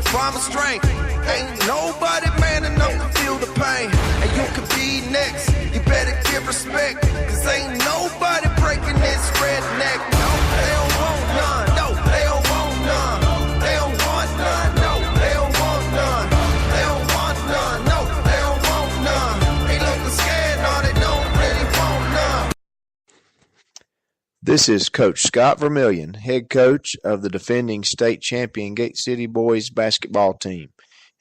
farmer's strength. Ain't nobody man enough to feel the pain. And you could be next, you better give respect. Cause ain't nobody breaking this redneck. No, they don't want none. No, they don't want none. They don't want none. No, they don't want none. They don't want none. No, they don't want none. They looking scared, no, they don't really want none. This is Coach Scott Vermillion, head coach of the defending state champion Gate City Boys basketball team.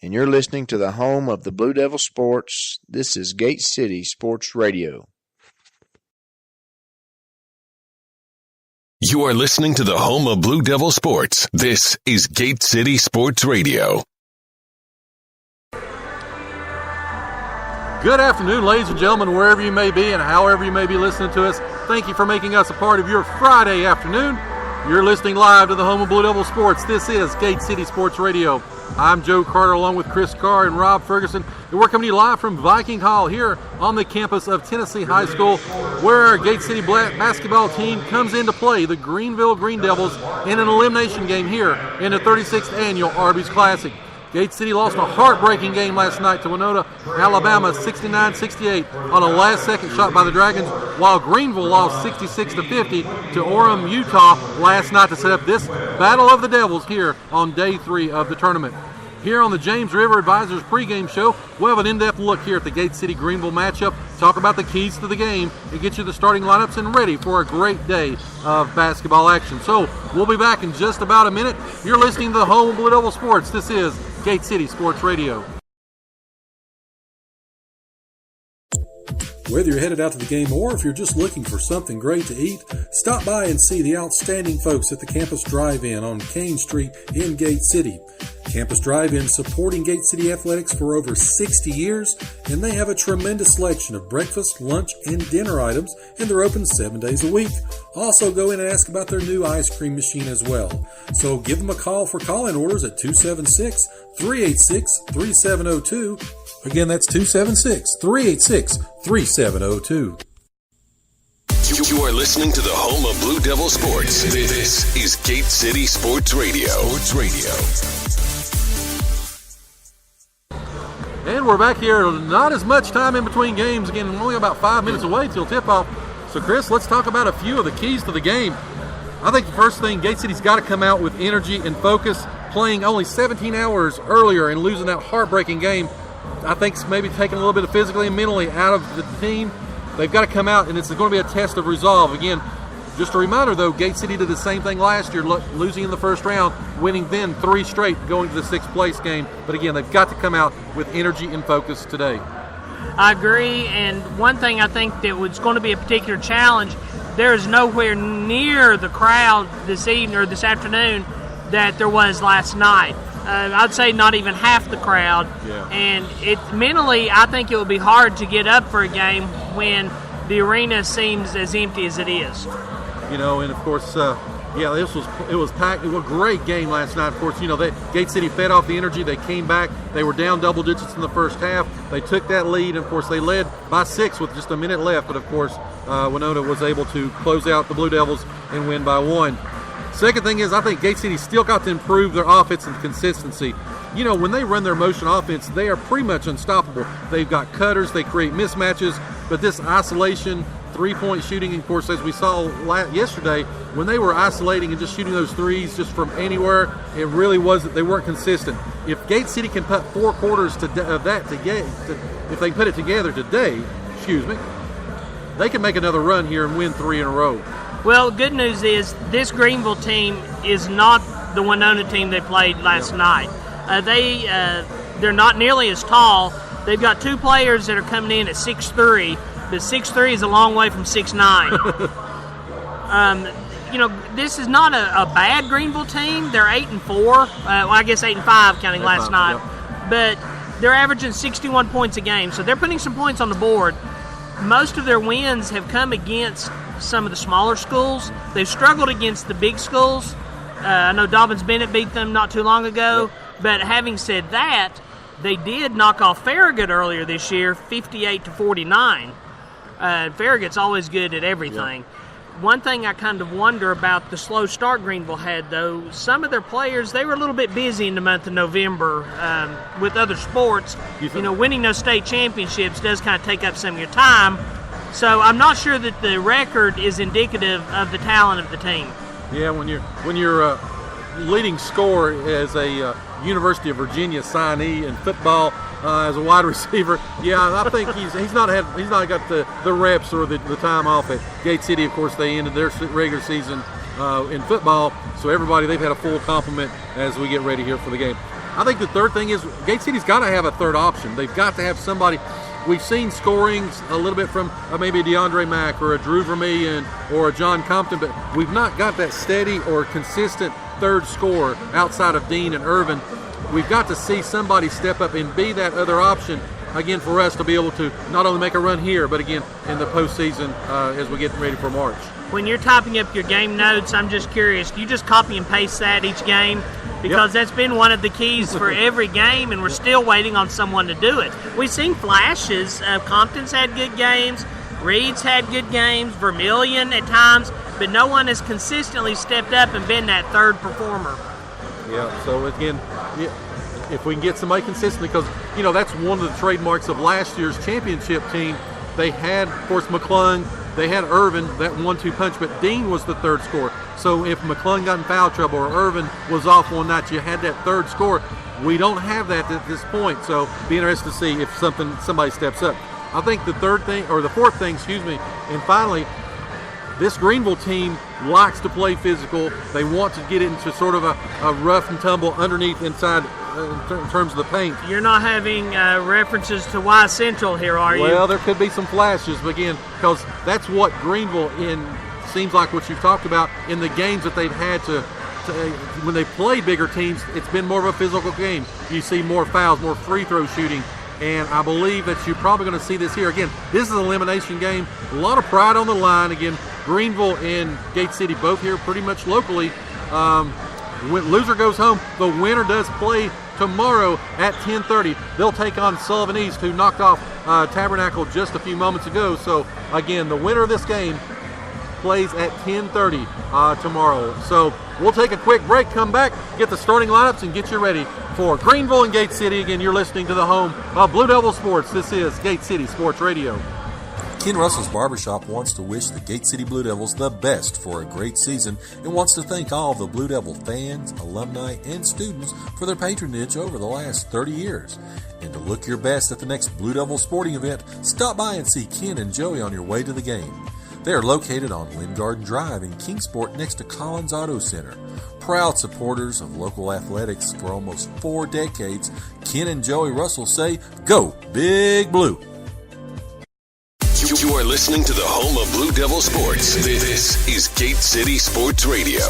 And you're listening to the home of the Blue Devil Sports. This is Gate City Sports Radio. You are listening to the home of Blue Devil Sports. This is Gate City Sports Radio. Good afternoon, ladies and gentlemen, wherever you may be and however you may be listening to us. Thank you for making us a part of your Friday afternoon. You're listening live to the home of Blue Devil Sports. This is Gate City Sports Radio. I'm Joe Carter along with Chris Carr and Rob Ferguson. And we're coming to you live from Viking Hall here on the campus of Tennessee High School, where our Gate City basketball team comes into play, the Greeneville Green Devils, in an elimination game here in the 36th annual Arby's Classic. Gate City lost a heartbreaking game last night to Winona, Alabama, 69-68 on a last-second shot by the Dragons, while Greeneville lost 66-50 to Orem, Utah last night to set up this Battle of the Devils here on Day 3 of the tournament. Here on the James River Advisors pregame show, we'll have an in-depth look here at the Gate City-Greeneville matchup, talk about the keys to the game, and get you the starting lineups and ready for a great day of basketball action. So we'll be back in just about a minute. You're listening to the home of Blue Devil Sports. This is Gate City Sports Radio. Whether you're headed out to the game or if you're just looking for something great to eat, stop by and see the outstanding folks at the Campus Drive-In on Kane Street in Gate City. Campus Drive-In supporting Gate City Athletics for over 60 years, and they have a tremendous selection of breakfast, lunch, and dinner items, and they're open 7 days a week. Also go in and ask about their new ice cream machine as well. So give them a call for call-in orders at 276-386-3702. Again, that's 276-386-3702. You are listening to the home of Blue Devil Sports. This is Gate City Sports Radio. And we're back here. Not as much time in between games. Again, only about 5 minutes away till tip-off. So, Chris, let's talk about a few of the keys to the game. I think the first thing, Gate City's got to come out with energy and focus, playing only 17 hours earlier and losing that heartbreaking game. I think it's maybe taking a little bit of physically and mentally out of the team. They've got to come out, and it's going to be a test of resolve. Again, just a reminder, though, Gate City did the same thing last year, losing in the first round, winning then 3 straight, going to the 6th place game. But again, they've got to come out with energy and focus today. I agree, and one thing I think that was going to be a particular challenge, there is nowhere near the crowd this evening or this afternoon that there was last night. I'd say not even half the crowd. Yeah. And mentally, I think it would be hard to get up for a game when the arena seems as empty as it is. You know, and of course, it was packed. It was a great game last night. Of course, you know, Gate City fed off the energy. They came back. They were down double digits in the first half. They took that lead, and of course, they led by 6 with just a minute left. But of course, Winona was able to close out the Blue Devils and win by 1. Second thing is, I think Gate City still got to improve their offense and consistency. You know, when they run their motion offense, they are pretty much unstoppable. They've got cutters, they create mismatches, but this isolation, three-point shooting, and of course, as we saw yesterday, when they were isolating and just shooting those threes just from anywhere, it really wasn't, they weren't consistent. If Gate City can put 4 quarters of that together, if they put it together today, they can make another run here and win 3 in a row. Well, good news is this Greeneville team is not the Winona team they played last night. They're not nearly as tall. They've got 2 players that are coming in at 6'3", but 6'3" is a long way from 6'9". You know, this is not a bad Greeneville team. They're 8-4. Well, I guess 8-5 counting last night. Yep. But they're averaging 61 points a game, so they're putting some points on the board. Most of their wins have come against some of the smaller schools. They've struggled against the big schools. I know Dobbins-Bennett beat them not too long ago. Yep. But having said that, they did knock off Farragut earlier this year, 58-49. Farragut's always good at everything. one thing I kind of wonder about the slow start Greeneville had, though, some of their players, they were a little bit busy in the month of November with other sports. Winning those state championships does kind of take up some of your time. So I'm not sure that the record is indicative of the talent of the team. Yeah, when you're leading scorer as a University of Virginia signee in football as a wide receiver, yeah, I think he's not got the reps or the time off at Gate City. Of course, they ended their regular season in football, so they've had a full complement as we get ready here for the game. I think the third thing is Gate City's got to have a third option. They've got to have somebody. We've seen scorings a little bit from maybe a DeAndre Mack or a Drew Vermillion or a John Compton, but we've not got that steady or consistent third scorer outside of Dean and Irvin. We've got to see somebody step up and be that other option, again, for us to be able to not only make a run here, but again in the postseason as we get ready for March. When you're typing up your game notes, I'm just curious, do you just copy and paste that each game? Because that's been one of the keys for every game, and we're still waiting on someone to do it. We've seen flashes. Compton's had good games. Reed's had good games. Vermillion at times. But no one has consistently stepped up and been that third performer. Yeah, so again, if we can get somebody consistently, because, that's one of the trademarks of last year's championship team. They had, of course, McClung. They had Irvin, that 1-2 punch, but Dean was the third scorer. So if McClung got in foul trouble or Irvin was off one night, you had that third scorer. We don't have that at this point, so be interested to see if somebody steps up. I think the fourth thing, and finally, this Greeneville team likes to play physical. They want to get into sort of a rough and tumble underneath inside in terms of the paint. You're not having references to Y Central here, are you? Well, there could be some flashes, but again, because that's what Greeneville seems like what you've talked about in the games that they've had to when they play bigger teams, it's been more of a physical game. You see more fouls, more free throw shooting, and I believe that you're probably going to see this here. Again, this is an elimination game. A lot of pride on the line. Again, Greeneville and Gate City both here pretty much locally. When loser goes home, the winner does play tomorrow at 10:30. They'll take on Sullivan East, who knocked off Tabernacle just a few moments ago. So again, the winner of this game plays at 10:30 tomorrow. So we'll take a quick break, come back, get the starting lineups, and get you ready for Greeneville and Gate City. Again, you're listening to the home of Blue Devil Sports. This is Gate City Sports Radio. Ken Russell's Barbershop wants to wish the Gate City Blue Devils the best for a great season and wants to thank all of the Blue Devil fans, alumni, and students for their patronage over the last 30 years. And to look your best at the next Blue Devil sporting event, stop by and see Ken and Joey on your way to the game. They are located on Lynn Garden Drive in Kingsport next to Collins Auto Center. Proud supporters of local athletics for almost 4 decades, Ken and Joey Russell say, "Go Big Blue!" You are listening to the home of Blue Devil Sports. This is Gate City Sports Radio.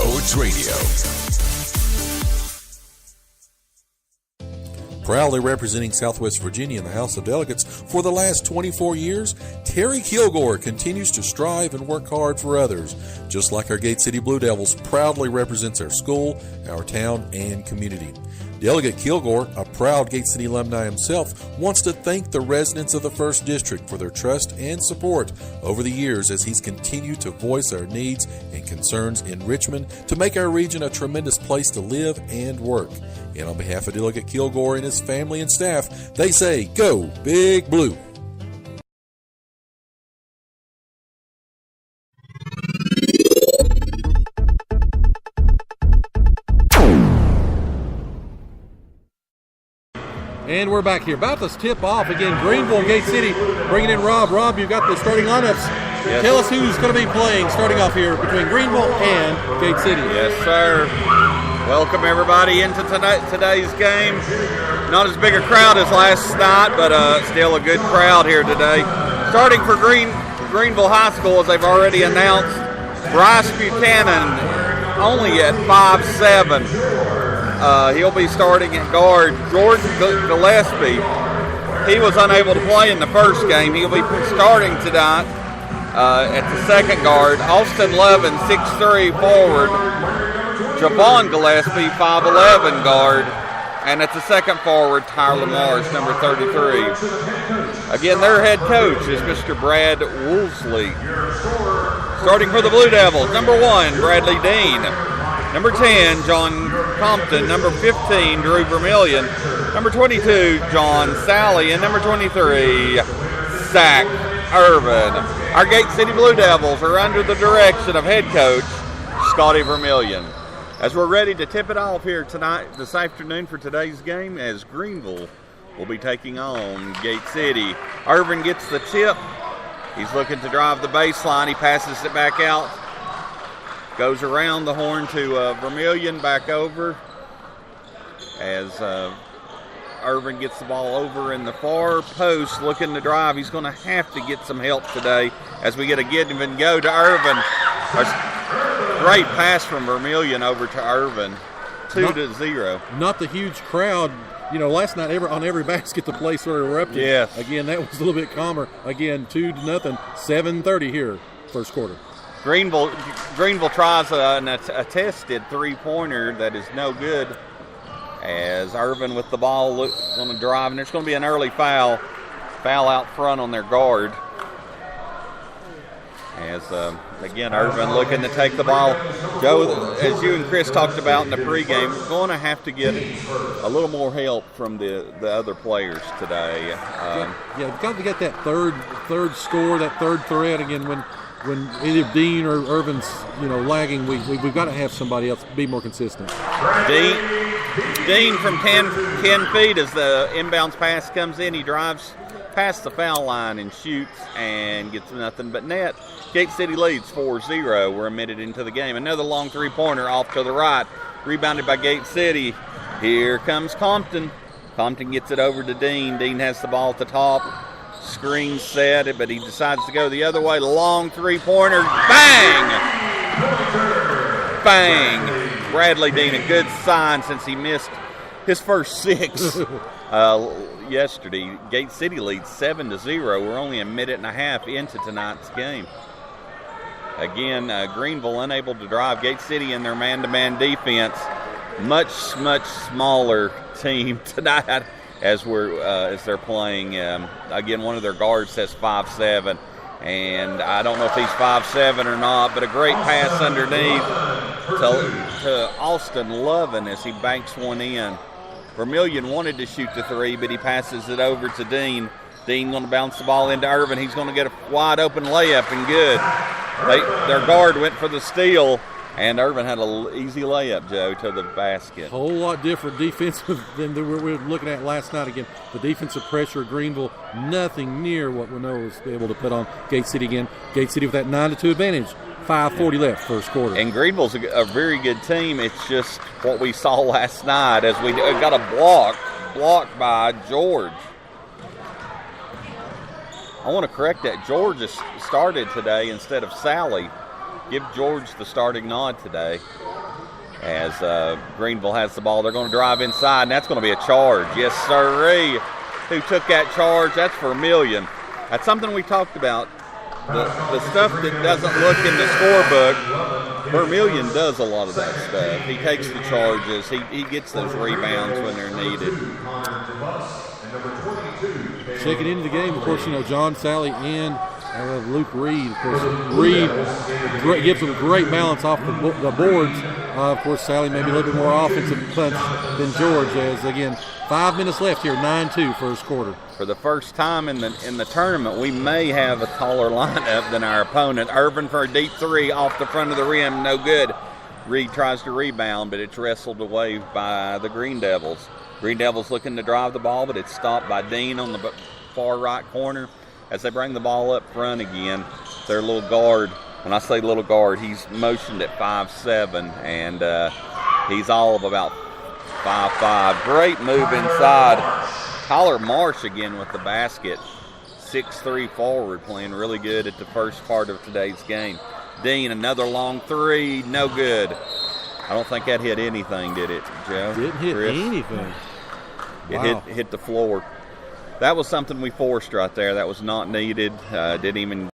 Proudly representing Southwest Virginia in the House of Delegates for the last 24 years, Terry Kilgore continues to strive and work hard for others. Just like our Gate City Blue Devils proudly represents our school, our town, and community. Delegate Kilgore, a proud Gate City alumni himself, wants to thank the residents of the 1st District for their trust and support over the years as he's continued to voice our needs and concerns in Richmond to make our region a tremendous place to live and work. And on behalf of Delegate Kilgore and his family and staff, they say, "Go Big Blue!" And we're back here. About to tip off again. Greeneville and Gate City bringing in Rob. Rob, you've got the starting lineups. Yes. Tell us who's going to be playing starting off here between Greeneville and Gate City. Yes, sir. Welcome everybody into today's game. Not as big a crowd as last night, but still a good crowd here today. Starting for Greeneville High School, as they've already announced, Bryce Buchanan, only at 5'7". He'll be starting at guard. Jordan Gillespie, he was unable to play in the first game. He'll be starting tonight at the second guard. Austin Levin, 6'3", forward. Javon Gillespie, 5'11", guard. And at the second forward, Tyler Morris, number 33. Again, their head coach is Mr. Brad Woolsey. Starting for the Blue Devils, number 1, Bradley Dean. Number 10, John Compton. Number 15, Drew Vermillion. Number 22, John Sally. And number 23, Zach Irvin. Our Gate City Blue Devils are under the direction of head coach Scotty Vermillion. As we're ready to tip it off here this afternoon for today's game, as Greeneville will be taking on Gate City. Irvin gets the tip. He's looking to drive the baseline. He passes it back out. Goes around the horn to Vermillion, back over. As Irvin gets the ball over in the far post, looking to drive. He's going to have to get some help today as we get a give and go to Irvin. Great pass from Vermillion over to Irvin, 2-0. Not the huge crowd. You know, last night on every basket the place sort of erupted. Yes. Again, that was a little bit calmer. Again, 2-0, 7:30 here, first quarter. Greeneville tries a tested three-pointer that is no good. As Irvin with the ball going to drive, and there's going to be an early foul out front on their guard. As, again, Irvin looking to take the ball. Joe, as you and Chris talked about in the pregame, we're going to have to get a little more help from the other players today. We've got to get that third score, that third threat again. When either Dean or Irvin's, lagging, we've got to have somebody else be more consistent. Dean from 10 feet as the inbounds pass comes in. He drives past the foul line and shoots and gets nothing but net. Gate City leads 4-0. We're a minute into the game. Another long three-pointer off to the right. Rebounded by Gate City. Here comes Compton. Compton gets it over to Dean. Dean has the ball at the top. Screen set, but he decides to go the other way. Long three-pointer. Bang! Bang! Bradley Dean, a good sign since he missed his first 6 yesterday. Gate City leads 7-0. We're only a minute and a half into tonight's game. Again, Greeneville unable to drive. Gate City in their man-to-man defense. Much smaller team tonight as they're playing. Again, one of their guards says 5'7", and I don't know if he's 5'7" or not, but a great pass underneath to Austin Lovin as he banks one in. Vermillion wanted to shoot the three, but he passes it over to Dean. Dean going to bounce the ball into Irvin. He's going to get a wide open layup and good. Their guard went for the steal, and Irvin had an easy layup, Joe, to the basket. A whole lot different defensive than we were looking at last night. Again, the defensive pressure of Greeneville, nothing near what Winona was able to put on Gate City again. Gate City with that 9-2 advantage. 5:40 left, first quarter. And Greeneville's a very good team. It's just what we saw last night as we got a blocked by George. I want to correct that. George has started today instead of Sally. Give George the starting nod today as Greeneville has the ball. They're going to drive inside, and that's going to be a charge. Yes, sirree. Who took that charge? That's Vermillion. That's something we talked about. The stuff that doesn't look in the scorebook, Vermillion does a lot of that stuff. He takes the charges. He gets those rebounds when they're needed. Checking into the game, of course, John Sally and Luke Reed. Of course, Reed gives them great balance off the boards. Of course, Sally maybe a little bit more offensive punch than George. As again, 5 minutes left here, 9-2 first quarter. For the first time in the tournament, we may have a taller lineup than our opponent. Irvin for a deep three off the front of the rim, no good. Reed tries to rebound, but it's wrestled away by the Green Devils. Green Devils looking to drive the ball, but it's stopped by Dean on the far right corner. As they bring the ball up front again, their little guard, when I say little guard, he's motioned at 5'7", and he's all of about 5'5". Great move inside. Tyler Marsh again with the basket. 6'3" forward, playing really good at the first part of today's game. Dean, another long three, no good. I don't think that hit anything, did it, Joe? Didn't hit anything. It Wow. hit the floor. That was something we forced right there. That was not needed. Didn't even